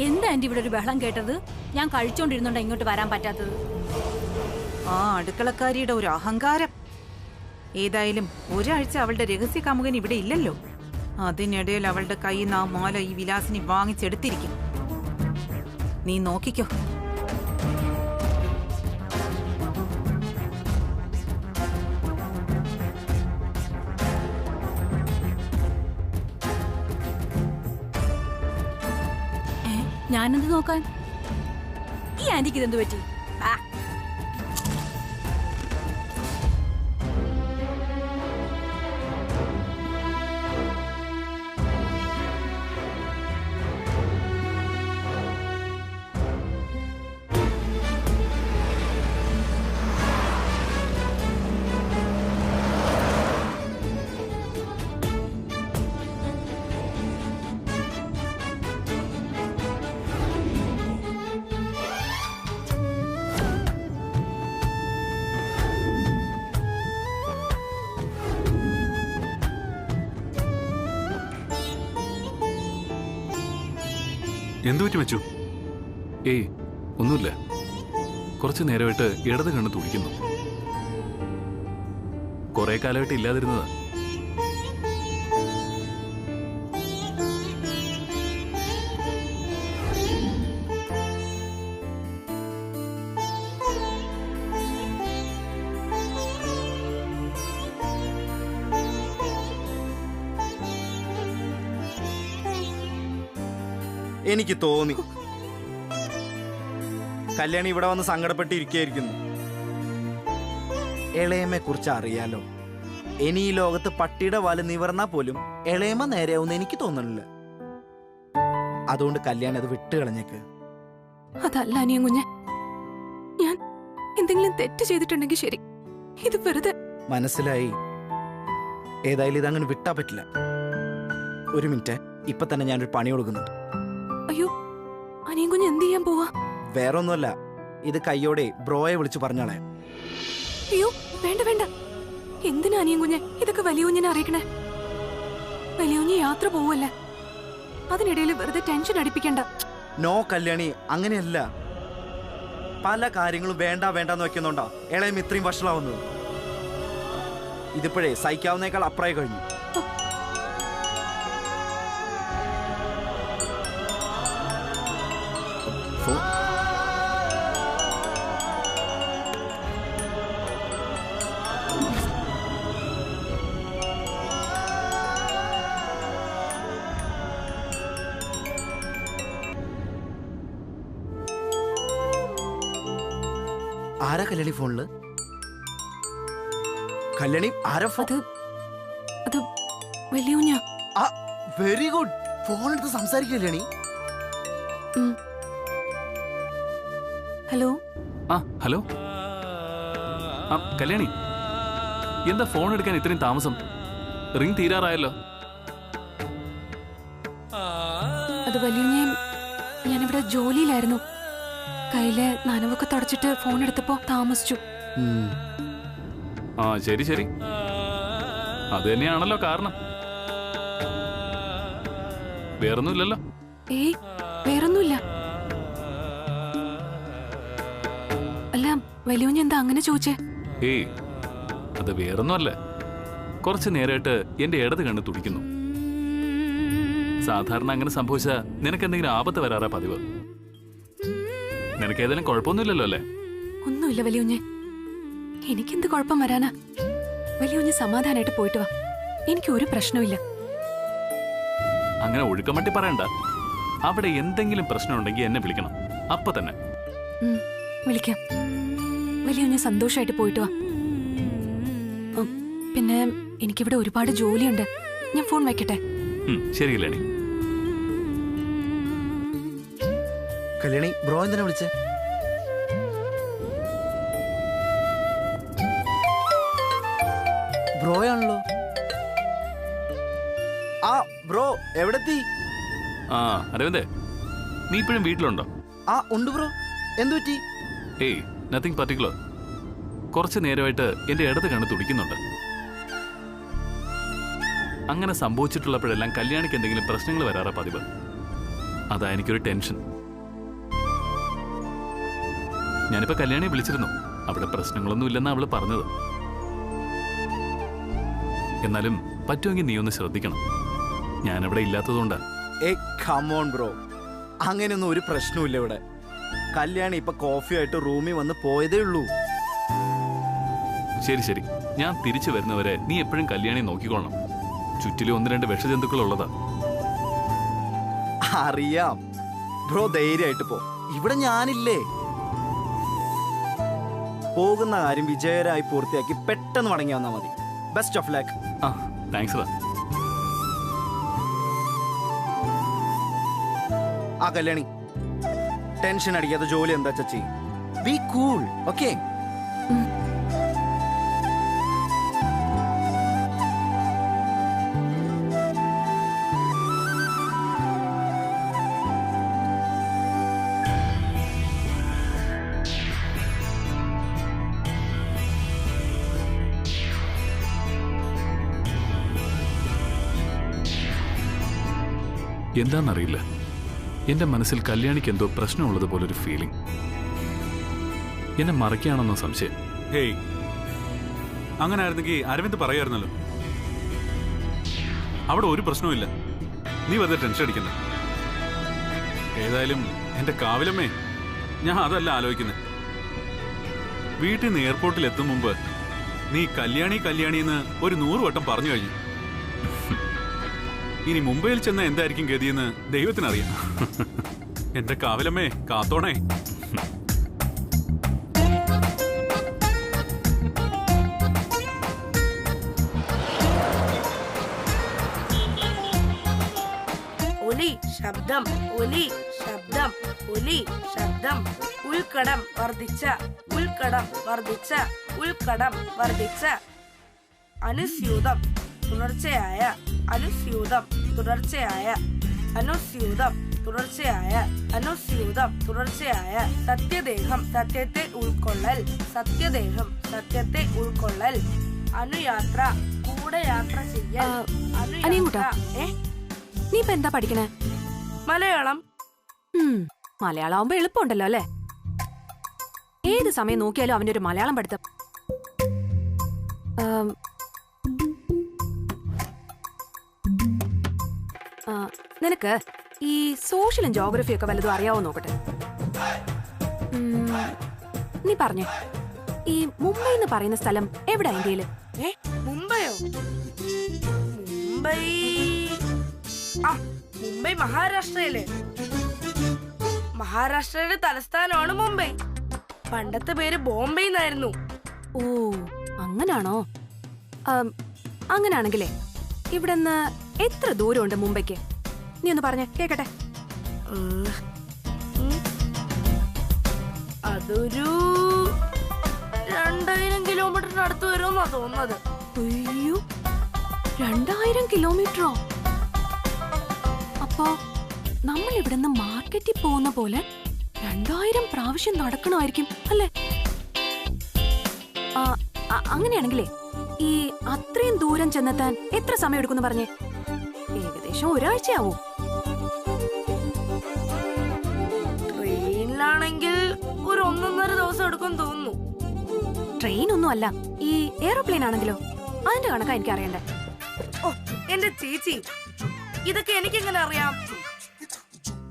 എന്താ ആന്റി ഇവിടെ ഒരു ബഹളം കേട്ടത്? ഞാൻ കഴിച്ചോണ്ടിരുന്നോണ്ടാ ഇങ്ങോട്ട് വരാൻ പറ്റാത്തത്. ആ അടുക്കളക്കാരിയുടെ ഒരു അഹങ്കാരം. ഏതായാലും ഒരാഴ്ച അവളുടെ രഹസ്യ കാമുകൻ ഇവിടെ ഇല്ലല്ലോ. അതിനിടയിൽ അവളുടെ കയ്യിൽ നിന്ന് ആ മാല ഈ വിലാസിനി വാങ്ങിച്ചെടുത്തിരിക്കും. നീ നോക്കിക്കോ. ഞാനെന്ത് നോക്കാൻ? ഈ ആന്റിക്ക് ഇതെന്ത് പറ്റി? എന്തു പറ്റി വെച്ചു? ഏയ് ഒന്നുമില്ല. കുറച്ചു നേരമായിട്ട് ഇടത് കണ്ണ് തുടിക്കുന്നു. കുറെ കാലമായിട്ട് ഇല്ലാതിരുന്നതാ. എനിക്ക് തോന്നി കല്യാണി ഇവിടെ വന്ന് സങ്കടപ്പെട്ടിരിക്കുകയായിരിക്കുന്നു. ഇളയമ്മയെ കുറിച്ച് അറിയാലോ. ഇനി ഈ ലോകത്ത് പട്ടിയുടെ വാല് നിവർന്നാ പോലും ഇളയമ്മ നേരെയാവുന്ന എനിക്ക് തോന്നണില്ല. അതുകൊണ്ട് കല്യാണി അത് വിട്ടുകളഞ്ഞേക്ക്. അതല്ല അനിയൻ കുഞ്ഞ്, ഞാൻ എന്തെങ്കിലും തെറ്റ് ചെയ്തിട്ടുണ്ടെങ്കിൽ ശരി, ഇത് വെറുതെ. മനസ്സിലായി. ഏതായാലും ഇതങ്ങനെ വിട്ടാ പറ്റില്ല. ഒരു മിനിറ്റ്, ഇപ്പൊ തന്നെ ഞാനൊരു പണി കൊടുക്കുന്നുണ്ട്. അയ്യോ, അനിയൻ കുഞ്ഞ് എന്ത് ചെയ്യാൻ പോവാ? വേറെ ഒന്നുമല്ല, ഇത് കയ്യോടെ ബ്രോയെ വിളിച്ചു പറഞ്ഞോളെ. അയ്യോ വേണ്ട വേണ്ട, എന്തിനാ അനിയൻ കുഞ്ഞ് ഇതൊക്കെ വലിയ കുഞ്ഞിനെ അറിയിക്കണേ? വലിയ കുഞ്ഞ് യാത്ര പോവല്ലേ, അതിനിടയിൽ വെറുതെ ടെൻഷൻ അടിപ്പിക്കണ്ട. നോ കല്യാണി, അങ്ങനെയല്ല. പല കാര്യങ്ങളും വേണ്ട വേണ്ടെന്ന് വെക്കുന്നുണ്ടോ ഇളയം ഇത്രയും വഷളാവുന്നത്? ഇതിപ്പോഴേ സഹിക്കാവുന്നേക്കാൾ അപ്പുറമായി കഴിഞ്ഞു. ആരാ കല്യാണി ഫോണില്? കല്യാണി ആരാ ഫോൺ? അത് വലിയ കുഞ്ഞാ. Very good. ഫോൺ എടുത്ത് സംസാരിക്കുക കല്യാണി. ഹലോ. ഹലോ. കല്യാണി, എന്താ ഫോൺ എടുക്കാൻ ഇത്രയും താമസം? റിംഗ് തീരാറായല്ലോ. അത് വലിയ ഞാനിവിടെ ജോലിയിലായിരുന്നു. കയ്യിലെ നനവൊക്കെ തുടച്ചിട്ട് ഫോൺ എടുത്തപ്പോ താമസിച്ചു. ശരി ശരി, അത് തന്നെയാണല്ലോ കാരണം. വേറൊന്നുമില്ലല്ലോ? ഏയ് വേറൊന്നുമില്ല. അല്ല വലിയ എന്താ അങ്ങനെ ചോദിച്ചേ? ഏയ് അത് വേറൊന്നുമല്ല. കുറച്ചു നേരമായിട്ട് എന്റെ ഇടത് കണ്ണ് തുടിക്കുന്നു. സാധാരണ അങ്ങനെ സംഭവിച്ചാ നിനക്ക് എന്തെങ്കിലും ആപത്ത് വരാറാ പതിവ്. നിനക്ക് ഏതെങ്കിലും കുഴപ്പമൊന്നുമില്ലല്ലോ അല്ലേ? ഒന്നുമില്ല വലിയ കുഞ്ഞെ, എനിക്കെന്ത് കുഴപ്പം വരാനാ? വലിയ കുഞ്ഞ് സമാധാനായിട്ട് പോയിട്ട് വാ, എനിക്ക് ഒരു പ്രശ്നമില്ല. അങ്ങനെ ഒഴുക്കമട്ടി പറയണ്ട. അവിടെ എന്തെങ്കിലും പ്രശ്നമുണ്ടെങ്കിൽ എന്നെ വിളിക്കണം, അപ്പൊ തന്നെ. വിളിക്കാം. വലിയ കുഞ്ഞ് സന്തോഷമായിട്ട് പോയിട്ട് വാ. പിന്നെ എനിക്കിവിടെ ഒരുപാട് ജോലിയുണ്ട്, ഞാൻ ഫോൺ വെക്കട്ടെ? ശരി കല്യാണി. കല്യാണി, ബ്രോ എന്തിനാ വിളിച്ചേ? ബ്രോയാണല്ലോ. ബ്രോ എവിടെത്തി? അരവിന്ദേ, നീ ഇപ്പോഴും വീട്ടിലുണ്ടോ? ഉണ്ട് ബ്രോ. എന്തു പറ്റി? ഏയ് നത്തിങ് പർട്ടിക്കുലർ. കുറച്ചു നേരമായിട്ട് എന്റെ ഇടത് കണ്ണ് തുടിക്കുന്നുണ്ട്. അങ്ങനെ സംഭവിച്ചിട്ടുള്ളപ്പോഴെല്ലാം കല്യാണിക്ക് എന്തെങ്കിലും പ്രശ്നങ്ങൾ വരാറാ പതിവ്. അതാ എനിക്കൊരു ടെൻഷൻ. ഞാനിപ്പോ കല്യാണിയെ വിളിച്ചിരുന്നു. അവിടെ പ്രശ്നങ്ങളൊന്നും ഇല്ലെന്നാ അവള് പറഞ്ഞത്. എന്നാലും പറ്റുമെങ്കിൽ നീ ഒന്ന് ശ്രദ്ധിക്കണം. ഞാനിവിടെ ഇല്ലാത്തതുകൊണ്ടാ. കമോൺ ബ്രോ, അങ്ങനെയൊന്നും ഒരു പ്രശ്നമില്ല ഇവിടെ. കല്യാണി ഇപ്പൊ കോഫിയായിട്ട് റൂമിൽ വന്ന് പോയതേ ഉള്ളൂ. ശരി ശരി, ഞാൻ തിരിച്ചു വരുന്നവരെ നീ എപ്പോഴും കല്യാണി നോക്കിക്കൊള്ളണം. ചുറ്റിലും 1-2 വിഷജന്തുക്കൾ ഉള്ളതാ. അറിയാം ബ്രോ, ധൈര്യമായിട്ട് പോ. ഇവിടെ ഞാനില്ലേ. പോകുന്ന കാര്യം വിജയകരമായി പൂർത്തിയാക്കി പെട്ടെന്ന് മടങ്ങി വന്നാൽ മതി. Best of luck. ആ താങ്ക്സ് ഡാ. ആ കല്യാണി, ടെൻഷൻ അടിക്കാത്ത ജോലി എന്താ ചച്ചി. B cool, okay? എന്താണെന്നറിയില്ല, എന്റെ മനസ്സിൽ കല്യാണിക്ക് എന്തോ പ്രശ്നമുള്ളത് പോലൊരു ഫീലിംഗ്. എന്നെ മറയ്ക്കാണെന്നോ സംശയം. ഹേയ്, അങ്ങനെ ആയിരുന്നെങ്കിൽ അരവിന്ദ് പറയായിരുന്നല്ലോ. അവിടെ ഒരു പ്രശ്നവുമില്ല. നീ വെറുതെ ടെൻഷൻ അടിക്കണ്ട. ഏതായാലും എന്റെ കാവിലമ്മേ, ഞാൻ അതല്ല ആലോചിക്കുന്നത്. വീട്ടിൽ നിന്ന് എയർപോർട്ടിൽ എത്തും മുമ്പ് നീ കല്യാണി കല്യാണിന്ന് ഒരു 100 വട്ടം പറഞ്ഞു കഴിഞ്ഞു. ഇനി മുംബൈയിൽ ചെന്ന എന്തായിരിക്കും ഗതിയെന്ന് ദൈവത്തിനറിയാം. എന്റെ കാവിലമ്മേ, കാത്തോണേ. ഒലി ശബ്ദം, ഒലി ശബ്ദം, ഒലി ശബ്ദം. ഉൾക്കടം വർദ്ധിച്ച, ഉൾക്കടം വർദ്ധിച്ച, ഉൾക്കടം വർദ്ധിച്ച. അനുസ്യൂതം തുടർച്ചയായ, അനുസ്യൂതം തുടർച്ചയായ, അനുസ്യൂതം തുടർച്ചയായ, അനുസ്യൂതം തുടർച്ചയായ. സത്യദേഹം സത്യത്തെ ഉൾക്കൊള്ളൽ, സത്യദേഹം സത്യത്തെ ഉൾക്കൊള്ളൽ. അനുയാത്ര കൂടെ യാത്ര ചെയ്യൽ. അനിയൻകുട്ടാ, നീ ഇപ്പൊ എന്താ പഠിക്കണേ? മലയാളം. മലയാളം ആവുമ്പോ എളുപ്പമുണ്ടല്ലോ അല്ലേ? ഏത് സമയം നോക്കിയാലും അവന്റെ ഒരു മലയാളം പഠിത്തം. നിനക്ക് ഈ സോഷ്യലും ജോഗ്രഫിയും ഒക്കെ വല്ലതും അറിയാവോ നോക്കട്ടെ. നീ പറഞ്ഞേ, ഈ മുംബൈ എന്ന് പറയുന്ന സ്ഥലം എവിടാ ഇന്ത്യയില്? മുംബൈയോ? മുംബൈ മുംബൈ മഹാരാഷ്ട്രയിലെ. മഹാരാഷ്ട്രയുടെ തലസ്ഥാനമാണ് മുംബൈ. പണ്ടത്തെ പേര് ബോംബെ എന്നായിരുന്നു. ഓ, അങ്ങനാണോ? അങ്ങനാണെങ്കിലേ ഇവിടെന്ന് എത്ര ദൂരമുണ്ട് മുംബൈക്ക്? നീ ഒന്ന് പറഞ്ഞേ കേക്കട്ടെ. അതൊരു 2000 കിലോമീറ്ററിന് അടുത്ത് വരുമെന്നാ തോന്നുന്നത്. അയ്യോ, 2000 കിലോമീറ്ററോ? അപ്പോ നമ്മൾ ഇവിടുന്ന് മാർക്കറ്റിൽ പോകുന്ന പോലെ 2000 പ്രാവശ്യം നടക്കണമായിരിക്കും അല്ലേ? അങ്ങനെയാണെങ്കിലേ ഈ അത്രയും ദൂരം ചെന്നെത്താൻ എത്ര സമയം എടുക്കുമെന്ന് പറഞ്ഞേ? ഏകദേശം ഒരാഴ്ചയാവും. ട്രെയിനിലാണെങ്കിൽ ഒരു 1.5 ദിവസം എടുക്കും തോന്നുന്നു. ട്രെയിൻ ഒന്നും അല്ല, ഈ എയറോപ്ലെയിൻ ആണെങ്കിലോ? അതിന്റെ കണക്കാ എനിക്ക് അറിയണ്ടേ. ഓ എന്റെ ചേച്ചി, ഇതൊക്കെ എനിക്കെങ്ങനെ അറിയാം?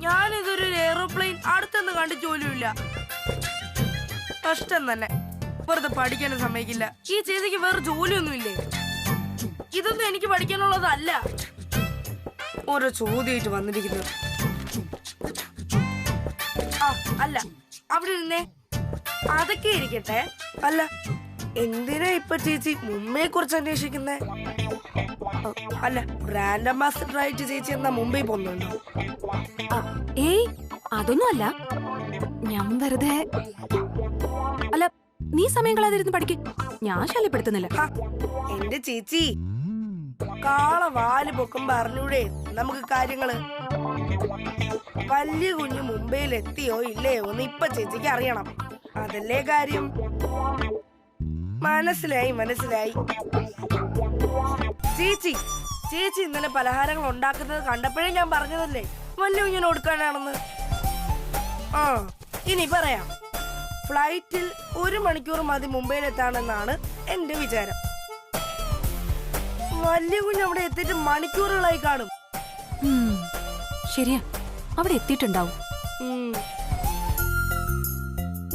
ഞാനിതൊരു എയറോപ്ലെയിൻ അടുത്തൊന്നും കണ്ടു ജോലിയില്ല. കഷ്ടം തന്നെ, വെറുതെ പഠിക്കാനും സമ്മതിക്കില്ല. ഈ ചേച്ചിക്ക് വേറെ ജോലിയൊന്നുമില്ലേ? ഇതൊന്നും എനിക്ക് പഠിക്കാനുള്ളതല്ല. ഓരോ ചോദ്യമായിട്ട് വന്നിരിക്കുന്നത്. അല്ല, അവിടെ ഇരുന്നേ. അതൊക്കെ ഇരിക്കട്ടെ. അല്ല, എന്തിനാ ഇപ്പൊ ചേച്ചി മുംബൈയെ കുറിച്ച് അന്വേഷിക്കുന്നേ? അല്ല, ബ്രാൻഡ് അംബാസിഡർ ആയിട്ട് ചേച്ചി എന്നാ മുംബൈ പോകുന്നുണ്ടോ? ഏയ്, അതൊന്നും അല്ല. ഞാൻ വെറുതെ. അല്ല, നീ സമയം കളയാതിരുന്ന് പഠിക്ക്. ഞാൻ ശല്യപ്പെടുത്തുന്നില്ല. എന്റെ ചേച്ചി, കാള വാല് പൊക്കുമ്പോ അറിഞ്ഞൂടെ നമുക്ക് കാര്യങ്ങള്? വലിയ കുഞ്ഞ് മുംബൈയിൽ എത്തിയോ ഇല്ലയോ എന്ന് ഇപ്പൊ ചേച്ചിക്ക് അറിയണം. അതല്ലേ കാര്യം. മനസ്സിലായി മനസ്സിലായി. ചേച്ചി ചേച്ചി ഇന്നലെ പലഹാരങ്ങൾ ഉണ്ടാക്കുന്നത് കണ്ടപ്പോഴേ ഞാൻ പറഞ്ഞതല്ലേ, വല്യ കുഞ്ഞിനെ കൊടുക്കാനാണെന്ന്. ആ ഇനി പറയാം. ഫ്ലൈറ്റിൽ 1 മണിക്കൂർ മതി മുംബൈയിലെത്താണെന്നാണ് എന്റെ വിചാരം. വലിയ കുഞ്ഞ് അവിടെ എത്തിയിട്ട് മണിക്കൂറുകളായി കാണും. ശരിയാ, അവിടെ എത്തിയിട്ടുണ്ടാവും.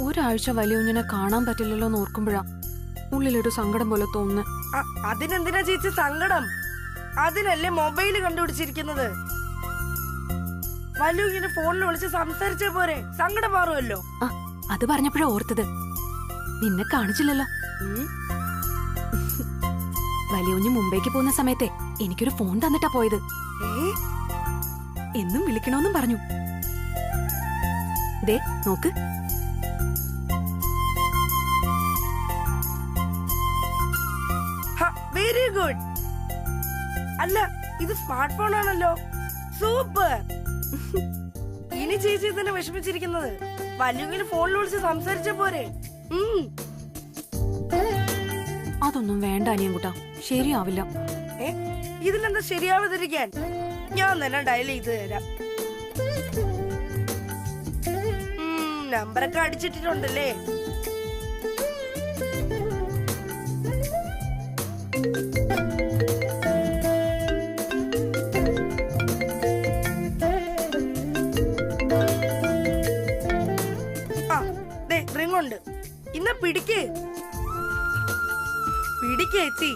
ഒരാഴ്ച വലിയ കുഞ്ഞിനെ കാണാൻ പറ്റില്ലല്ലോ എന്ന് ഓർക്കുമ്പോഴാ ഉള്ളിലൊരു സങ്കടം പോലെ തോന്നുന്നു. അതിനെന്തിനാ ചേച്ചി സങ്കടം? അതിനല്ലേ മൊബൈല് കണ്ടുപിടിച്ചിരിക്കുന്നത്. വലിയ കുഞ്ഞിനെ ഫോണിൽ വിളിച്ച് സംസാരിച്ച പോരെ, സങ്കടം മാറുമല്ലോ. അത് പറഞ്ഞപ്പോഴാ ഓർത്തത്, നിന്നെ കാണിച്ചില്ലല്ലോ. വലിയ കുഞ്ഞ് മുംബൈക്ക് പോകുന്ന സമയത്തെ എനിക്കൊരു ഫോൺ തന്നിട്ടാ പോയത്. എന്നും വിളിക്കണമെന്നും പറഞ്ഞു. ദേ നോക്ക്. Very good. അല്ല, ഇത് സ്മാർട്ട് ഫോൺ ആണല്ലോ. സൂപ്പർ. ഇനി ചേച്ചി തന്നെ വിഷമിച്ചിരിക്കുന്നത്. വലിയ ഫോണിൽ വിളിച്ച് സംസാരിച്ച പോരെ. അതൊന്നും വേണ്ട അനിയൻകുട്ടാ, ശരിയാവില്ല. ഇതിലെന്താ ശരിയാവാതിരിക്കാൻ? ഞാൻ തന്നെ ഡയൽ ചെയ്ത് തരാം. നമ്പറൊക്കെ അടിച്ചിട്ടുണ്ടല്ലേ? റിംഗ് ഉണ്ട്. ഇന്ന പിടിക്ക് പിടിക്കേച്ചി.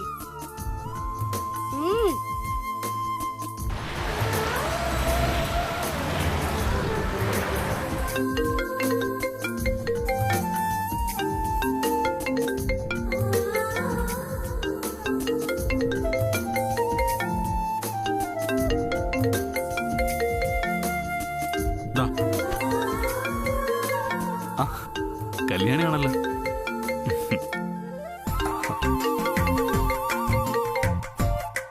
കല്യാണിയാണല്ലോ.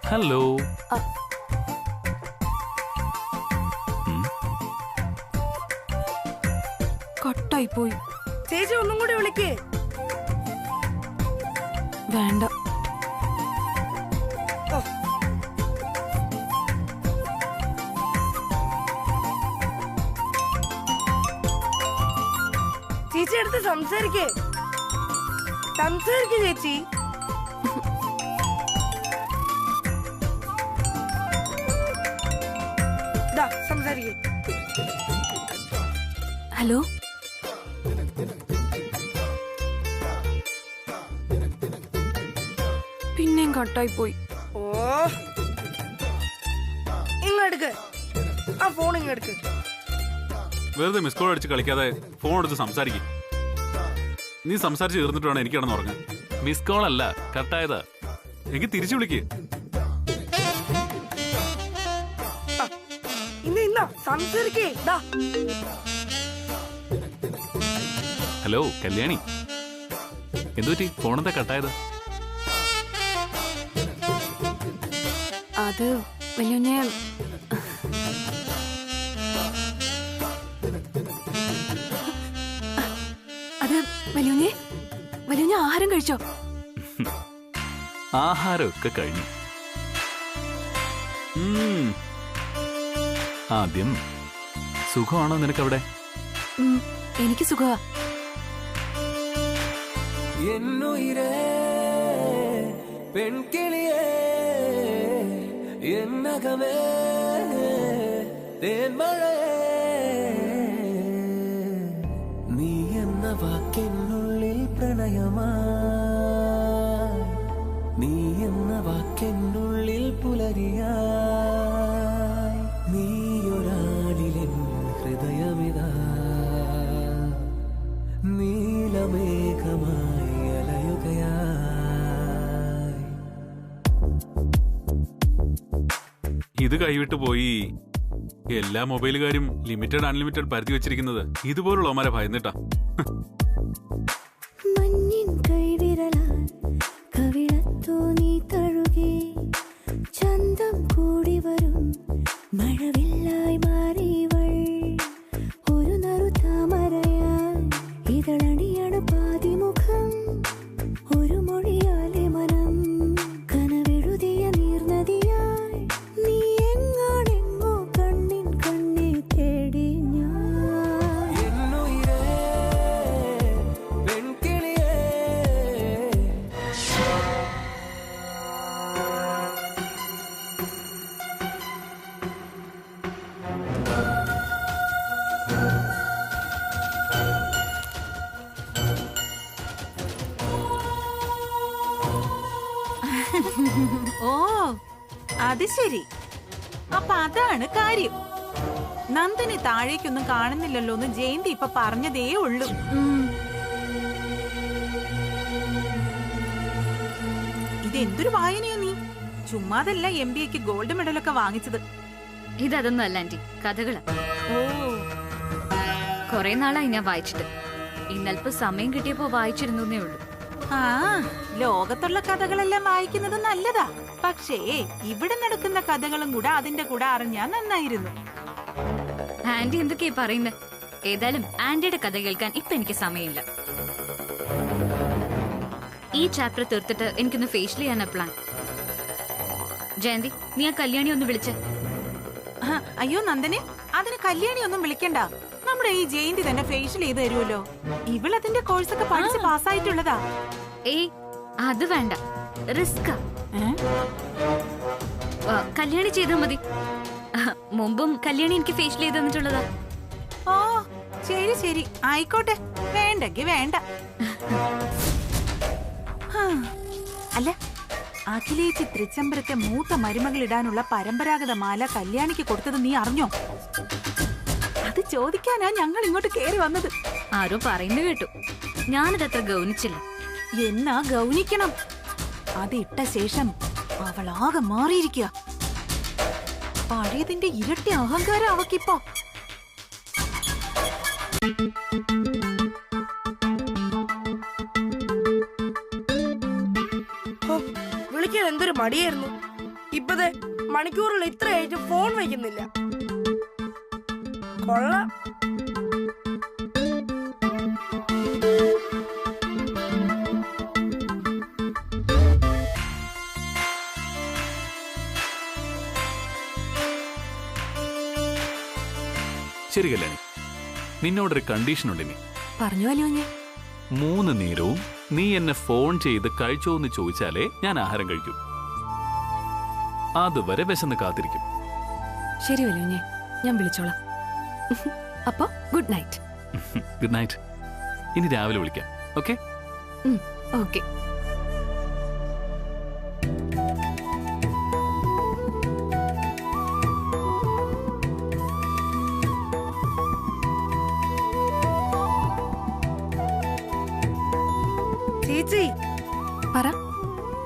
ഹലോ. കട്ടായി പോയി. ചേച്ചി ഒന്നും കൂടി വിളിക്കേ. വേണ്ട. ചേച്ചി അടുത്ത് സംസാരിക്കേ ചേച്ചി. സംസാരിക്കേ. ഹലോ. പിന്നെയും കട്ടായി പോയി. ഓ, ഇങ്ങെടുക്ക് ആ ഫോൺ. ഇങ്ങെടുക്ക്. വെറുതെ മിസ് കോൾ അടിച്ച് കളിക്കാതെ ഫോൺ എടുത്ത് സംസാരിക്കും. നീ സംസാരിച്ച് തീർന്നിട്ട് വേണം എനിക്ക് കിടന്നുറങ്ങാൻ. മിസ് കോൾ അല്ല, കട്ടായതാ. എനിക്ക് തിരിച്ചു വിളിക്ക്. സംസാരിക്കേ. ഹലോ കല്യാണി, എന്തുപറ്റി? ഫോണെന്താ കട്ടായത്? അത് വലിയ വലിയ ആഹാരം കഴിച്ചോ? ആഹാരമൊക്കെ കഴിഞ്ഞു. ആദ്യം സുഖമാണോ നിനക്കവിടെ? എനിക്ക് സുഖമാ. എന്നുയിരേ പെൺകിളിയേ എന്നകമേ തേന്മഴയേ നീ എന്ന വാക്കെന്നുള്ളിൽ പ്രണയമായി നീ എന്ന വാക്കെന്നുള്ളിൽ പുലരിയായി നീയൊരാളിലെൻ ഹൃദയമിതാ നീലമേഘമായി അലയുകയായി. ഇത് കൈവിട്ടു പോയി. എല്ലാ മൊബൈലുകാരും ലിമിറ്റഡ് അൺലിമിറ്റഡ് പരിധി വെച്ചിരിക്കുന്നത് ഇതുപോലുള്ളവന്മാരെ ഭയന്നിട്ടാ. മഞ്ഞിൻ കൈവിരലാൽ കവിളത്തോ നീ തഴുകി ചന്തം കൂടി വരും മഴവില്ലായി മാറിയവൾ ഒരു നറുതാമരയായി ഇതളണിയണ പാതിമുഖം ഒരു മൊഴിയാലെ മനം കനവെഴുതിയ നീർനദിയായി നീ എങ്ങാണെങ്ങോ കണ്ണിൻ കണ്ണേ അത് ശരി. അപ്പൊ അതാണ് കാര്യം. നന്ദനെ താഴേക്കൊന്നും കാണുന്നില്ലല്ലോ എന്ന് ജയന്തി ഇപ്പൊ പറഞ്ഞതേ ഉള്ളൂ. ഇതെന്തൊരു വായനയോ നീ? ചുമ്മാതല്ല MBAക്ക് ഗോൾഡ് മെഡലൊക്കെ വാങ്ങിച്ചത്. ഇതൊന്നും അല്ല ആന്റി, കഥകള്. ഓ, കൊറേ നാളായി ഞാൻ വായിച്ചിട്ട്. ഇന്നൽപ്പോ സമയം കിട്ടിയപ്പോ വായിച്ചിരുന്നേ ഉള്ളൂ. ആ, ലോകത്തുള്ള കഥകളെല്ലാം വായിക്കുന്നത് നല്ലതാ. പക്ഷേ ഇവിടെ നടക്കുന്ന കഥകളും കൂടെ അതിന്റെ കൂടെ അറിഞ്ഞാ നന്നായിരുന്നു. ആന്റി എന്തൊക്കെയാ പറയുന്നത്? ഏതായാലും ആന്റിയുടെ കഥ കേൾക്കാൻ ഇപ്പൊ എനിക്ക് സമയമില്ല. ഈ ചാപ്റ്റർ തീർത്തിട്ട് എനിക്കൊന്ന് ഫേഷ്യൽ ചെയ്യാനാ പ്ലാൻ. ജയന്തി, നീ ആ കല്യാണി ഒന്ന് വിളിച്ചേ. അയ്യോ നന്ദനെ, അതിന് കല്യാണി ഒന്നും വിളിക്കണ്ട. നമ്മുടെ ഈ ജയന്തി തന്നെ ഫേഷ്യൽ ചെയ്ത് തരുമല്ലോ. ഇവളതിന്റെ കോഴ്സൊക്കെ പഠിച്ച് പാസ്സായിട്ടുള്ളതാ. ഏയ്, അത് വേണ്ട, റിസ്കാ. കല്യാണി ചെയ്താ മതി. മുമ്പും കല്യാണി എനിക്ക് ഫേഷ്യൽ ചെയ്ത് തന്നിട്ടുള്ളതാ. ഓ ശരി ശരി, ആയിക്കോട്ടെ. വേണ്ടെങ്കി വേണ്ട. അല്ല, അഖിലേച്ചി തൃച്ചംബരത്തെ മൂത്ത മരുമകൾ ഇടാനുള്ള പരമ്പരാഗത മാല കല്യാണിക്ക് കൊടുത്തത് നീ അറിഞ്ഞോ? അത് ചോദിക്കാനാ ഞങ്ങൾ ഇങ്ങോട്ട് കേറി വന്നത്. ആരോ പറയുന്നത് കേട്ടു. ഞാനതത്ര ഗൗനിച്ചില്ല. എന്നാ ഗൗനിക്കണം. അത് ഇട്ട ശേഷം അവളാകെ മാറിയിരിക്കുക. പഴയതിന്റെ ഇരട്ടി അഹങ്കാരം അവക്കിപ്പോ. വിളിക്കാൻ എന്തൊരു മടിയായിരുന്നു. ഇപ്പതെ മണിക്കൂറിൽ ഇത്രയായിട്ട് ഫോൺ വയ്ക്കുന്നില്ല. കൊള്ളാം. ശരി കല്യാണി, നിന്നോടൊരു കണ്ടീഷൻ ഉണ്ട്. ഇനി പറഞ്ഞു അല്ലോഞ്ഞെ. 3 നേരവും നീ എന്നെ ഫോൺ ചെയ്ത് കഴിച്ചോ എന്ന് ചോദിച്ചാലേ ഞാൻ ആഹാരം കഴിക്കൂ. അതുവരെ വിശന്ന് കാത്തിരിക്കും. ശരി വല്ലോഞ്ഞെ, ഞാൻ വിളിച്ചോളാം. അപ്പൊ ഗുഡ് നൈറ്റ്. Good night. ഇനി രാവിലെ വിളിക്കാം. ഓക്കെ? ഓക്കെ. ചേച്ചി പറ.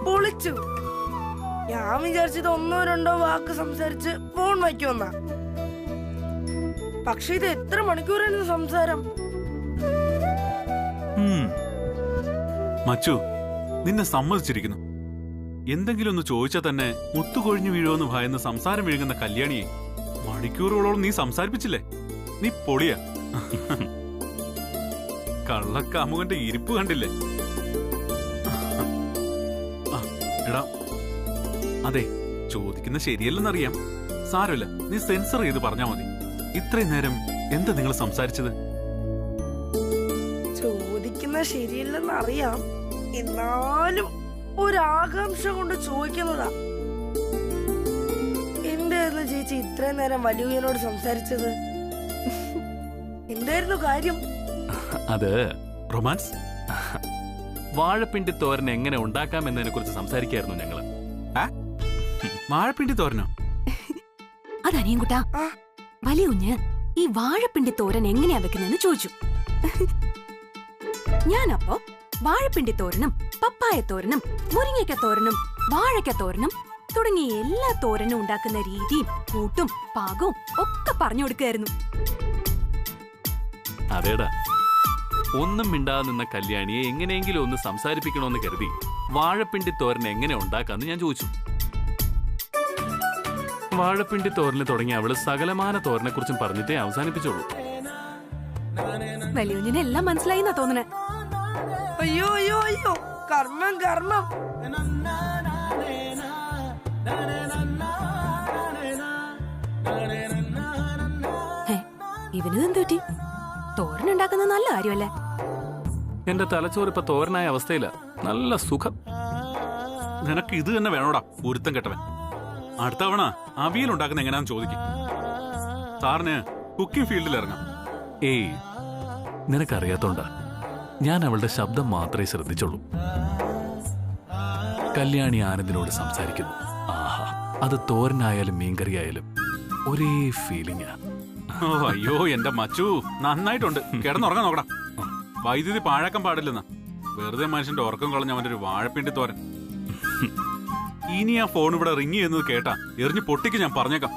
പൊളിച്ചു. ഞാൻ വിചാരിച്ചത് 1-2 വാക്ക് സംസാരിച്ച് ഫോൺ വയ്ക്കുമെന്നാ. പക്ഷെ ഇത് എത്ര മണിക്കൂറായിരുന്നു സംസാരം. മച്ചു, നിന്നെ സമ്മതിച്ചിരിക്കുന്നു. എന്തെങ്കിലും ഒന്ന് ചോദിച്ചാൽ തന്നെ മുത്തുകൊഴിഞ്ഞു വീഴുമെന്ന് ഭയന്ന് സംസാരം വിഴുങ്ങുന്ന കല്യാണിയെ മണിക്കൂറുകളോളം നീ സംസാരിപ്പിച്ചില്ലേ? നീ പൊളിയാ. കള്ളക്കാമുകന്റെ ഇരിപ്പ് കണ്ടില്ലേ? എടാ, അതെ, ചോദിക്കുന്ന ശരിയല്ലെന്നറിയാം. സാരമില്ല, നീ സെൻസർ ചെയ്ത് പറഞ്ഞാ മതി. ഇത്രയും നേരം എന്താ നിങ്ങൾ സംസാരിച്ചത്? ചോദിക്കുന്ന ശരിയല്ലെന്നറിയാം, എന്നാലും ഒരാകാംക്ഷ കൊണ്ട് ചോദിക്കുന്നതാ. എന്തായിരുന്നു ചേച്ചി ഇത്രയും നേരം വലിയനോട് സംസാരിച്ചത്? എന്തായിരുന്നു കാര്യം? അത് റൊമാൻസ്. വാഴപ്പിണ്ടി തോരൻ എങ്ങനെ ഉണ്ടാക്കാം എന്നതിനെ കുറിച്ച് സംസാരിക്കായിരുന്നു ഞങ്ങള്. വാഴപ്പിണ്ടി തോരനോ? അതനിയും കുട്ടാ, വലിയ കുഞ്ഞ് ഈ വാഴപ്പിണ്ടി തോരൻ എങ്ങനെയാ വെക്കുന്നതെന്ന് ചോദിച്ചു. ഞാനപ്പോ വാഴപ്പിണ്ടി തോരനും പപ്പായ തോരനും മുരിങ്ങയ്ക്ക തോരനും വാഴയ്ക്ക തോരനും തുടങ്ങിയ എല്ലാ തോരനും ഉണ്ടാക്കുന്ന രീതിയും കൂട്ടും പാകവും ഒക്കെ പറഞ്ഞു കൊടുക്കായിരുന്നു. അതേടാ, ഒന്നും മിണ്ടാതെ നിന്ന കല്യാണിയെ എങ്ങനെയെങ്കിലും ഒന്ന് സംസാരിപ്പിക്കണമെന്ന് കരുതി വാഴപ്പിണ്ടി തോരൻ എങ്ങനെ ഉണ്ടാക്കാന്ന് ഞാൻ ചോദിച്ചു. വാഴപ്പിണ്ടി തോരന് തുടങ്ങി അവള് സകലമാന തോരനെ കുറിച്ചും പറഞ്ഞിട്ടേ അവസാനിപ്പിച്ചോളൂ. വലിയ എല്ലാം മനസ്സിലായി എന്നാ തോന്നണേ. അയ്യോ അയ്യോ അയ്യോ, കർമ്മം കർമ്മം. ഇവനെന്ത് പറ്റി? തോരൻ ഉണ്ടാക്കുന്നത് നല്ല കാര്യമല്ലേ? എന്റെ തലച്ചോറ് ഇപ്പൊ തോരനായ അവസ്ഥയില. നല്ല സുഖം. നിനക്ക് ഇത് തന്നെ വേണോടാ, ഒരുത്തം കെട്ടവൻ. അടുത്ത തവണ അവിയൽ ഉണ്ടാക്കുന്ന എങ്ങനെയാന്ന് ചോദിക്കും. സാറിന് കുക്കിംഗ് ഫീൽഡിൽ ഇറങ്ങാം. ഏയ്, നിനക്കറിയാത്തോണ്ടാ. ഞാൻ അവളുടെ ശബ്ദം മാത്രമേ ശ്രദ്ധിച്ചുള്ളൂ. കല്യാണി ആനന്ദിനോട് സംസാരിക്കുന്നു. ആഹാ, അത് തോരനായാലും മീൻകറിയായാലും ഒരേ ഫീലിംഗാ. ഓ അയ്യോ എന്റെ മച്ചു, നന്നായിട്ടുണ്ട്. കിടന്നുറങ്ങാൻ നോക്കടാ. വൈദ്യുതി പാഴാക്കാൻ പാടില്ലെന്നാ. വെറുതെ മനുഷ്യന്റെ ഉറക്കം കളഞ്ഞ അവന്റെ ഒരു വാഴപ്പിണ്ടി തോരൻ. ഇനി ആ ഫോൺ ഇവിടെ റിങ് ചെയ്യുന്നത് കേട്ടാ എറിഞ്ഞ് പൊട്ടിക്ക് ഞാൻ പറഞ്ഞേക്കാം.